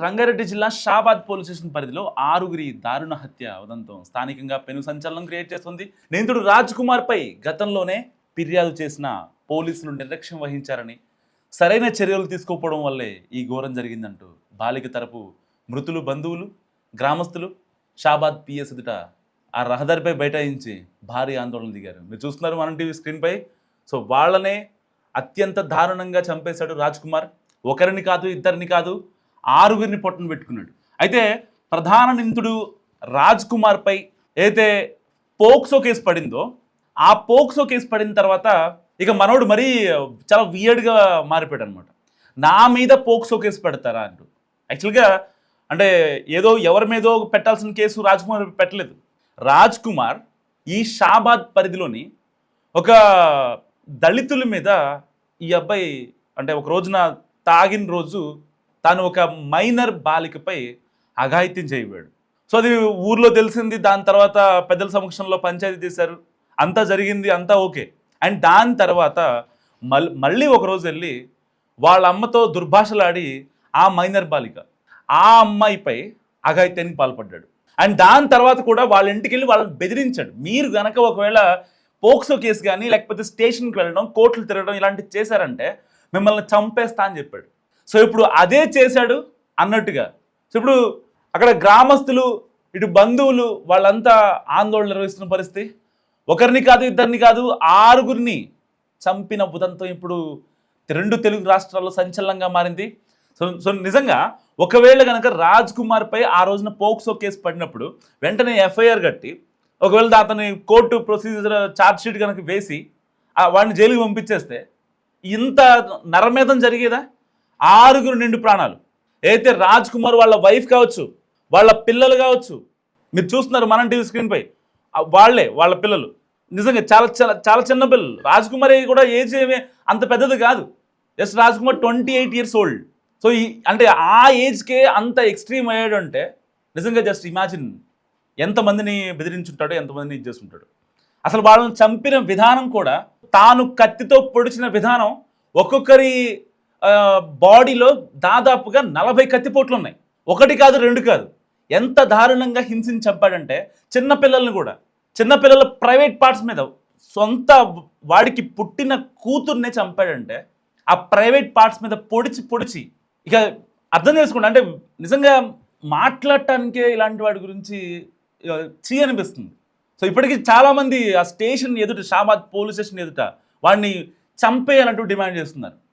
రంగారెడ్డి జిల్లా Shabad police station పరిధిలో ఆరుగురి దారుణ హత్య ఉదంతం స్థానికంగా పెను సంచలనం క్రియేట్ చేస్తుంది. నిందితుడు రాజ్ కుమార్ పై గతంలోనే ఫిర్యాదు చేసిన పోలీసులు నిర్లక్ష్యం వహించారని, సరైన చర్యలు తీసుకోకపోవడం వల్లే ఈ ఘోరం జరిగిందంటూ బాలిక తరపు మృతులు బంధువులు, గ్రామస్తులు షాబాద్ పిఎస్ ఎదుట ఆ రహదారిపై బైఠాయించి భారీ ఆందోళన దిగారు. మీరు చూస్తున్నారు మనం టీవీ స్క్రీన్పై. సో వాళ్ళనే అత్యంత దారుణంగా చంపేశాడు రాజ్ కుమార్. ఒకరిని కాదు, ఇద్దరిని కాదు, ఆరుగురిని పొట్టను పెట్టుకున్నాడు. అయితే ప్రధాన నిందితుడు రాజ్ కుమార్ పై ఏదైతే పోక్సో కేసు పడిందో, ఆ పోక్సో కేసు పడిన తర్వాత ఇక మనోడు మరీ చాలా వియర్డ్గా మారిపోయాడు అనమాట. నా మీద పోక్సో కేసు పెడతారా అంటూ. యాక్చువల్గా అంటే ఏదో ఎవరి మీదో పెట్టాల్సిన కేసు రాజ్ కుమార్ పెట్టలేదు. రాజ్ కుమార్ ఈ షాబాద్ పరిధిలోని ఒక దళితుల మీద ఈ అబ్బాయి అంటే ఒక రోజున తాగిన రోజు తాను ఒక మైనర్ బాలికపై అఘాయిత్యం చేయబోయాడు. సో అది ఊర్లో తెలిసింది. దాని తర్వాత పెద్దల సమక్షంలో పంచాయతీ చేశారు, అంతా జరిగింది, అంతా ఓకే. అండ్ దాని తర్వాత మళ్ళీ ఒకరోజు వెళ్ళి వాళ్ళ అమ్మతో దుర్భాషలాడి ఆ మైనర్ బాలిక ఆ అమ్మాయిపై అఘాయిత్యానికి పాల్పడ్డాడు. అండ్ దాని తర్వాత కూడా వాళ్ళ ఇంటికి వెళ్ళి వాళ్ళని బెదిరించాడు. మీరు కనుక ఒకవేళ పోక్సో కేసు కానీ లేకపోతే స్టేషన్కి వెళ్ళడం, కోర్టులు తిరగడం ఇలాంటివి చేశారంటే మిమ్మల్ని చంపేస్తా అని చెప్పాడు. సో ఇప్పుడు అదే చేశాడు అన్నట్టుగా. సో ఇప్పుడు అక్కడ గ్రామస్తులు, ఇటు బంధువులు వాళ్ళంతా ఆందోళన నిర్వహిస్తున్న పరిస్థితి. ఒకరిని కాదు, ఇద్దరిని కాదు, ఆరుగురిని చంపిన ఉదంతం ఇప్పుడు రెండు తెలుగు రాష్ట్రాల్లో సంచలనంగా మారింది. సో నిజంగా ఒకవేళ కనుక రాజ్ కుమార్ పై ఆ రోజున పోక్సో కేసు పడినప్పుడు వెంటనే ఎఫ్ఐఆర్ కట్టి ఒకవేళ అతని కోర్టు ప్రొసీజర్ ఛార్జ్షీట్ కనుక వేసి వాడిని జైలుకి పంపించేస్తే ఇంత నరమేధం జరిగేదా? ఆరుగురు నిండు ప్రాణాలు. అయితే రాజ్ కుమార్ వాళ్ళ వైఫ్ కావచ్చు, వాళ్ళ పిల్లలు కావచ్చు, మీరు చూస్తున్నారు మనం టీవీ స్క్రీన్పై, వాళ్ళ పిల్లలు నిజంగా చాలా చాలా చాలా చిన్న పిల్లలు. రాజ్ కుమార్ కూడా ఏజ్ ఏమీ అంత పెద్దది కాదు. Just Raj Kumar 28 years old. So అంటే ఆ ఏజ్కే అంత ఎక్స్ట్రీమ్ అయ్యాడు అంటే నిజంగా జస్ట్ ఇమాజిన్ ఎంతమందిని బెదిరించుంటాడో, ఎంతమందిని ఇది చేస్తుంటాడు. అసలు వాళ్ళని చంపిన విధానం కూడా, తాను కత్తితో పొడిచిన విధానం, ఒక్కొక్కరి బాడీలో దాదాపుగా 40 కత్తిపోట్లు ఉన్నాయి. ఒకటి కాదు, రెండు కాదు. ఎంత దారుణంగా హింసించి చంపాడంటే చిన్నపిల్లల్ని కూడా, చిన్నపిల్లల ప్రైవేట్ పార్ట్స్ మీద, సొంత వాడికి పుట్టిన కూతుర్నే చంపాడంటే ఆ ప్రైవేట్ పార్ట్స్ మీద పొడిచి ఇక అర్థం చేసుకోండి. అంటే నిజంగా మాట్లాడటానికే ఇలాంటి వాడి గురించి చీ అనిపిస్తుంది. సో ఇప్పటికీ చాలామంది ఆ స్టేషన్ ఎదుట, షాబాద్ పోలీస్ స్టేషన్ ఎదుట వాడిని చంపేయాలంటూ డిమాండ్ చేస్తున్నారు.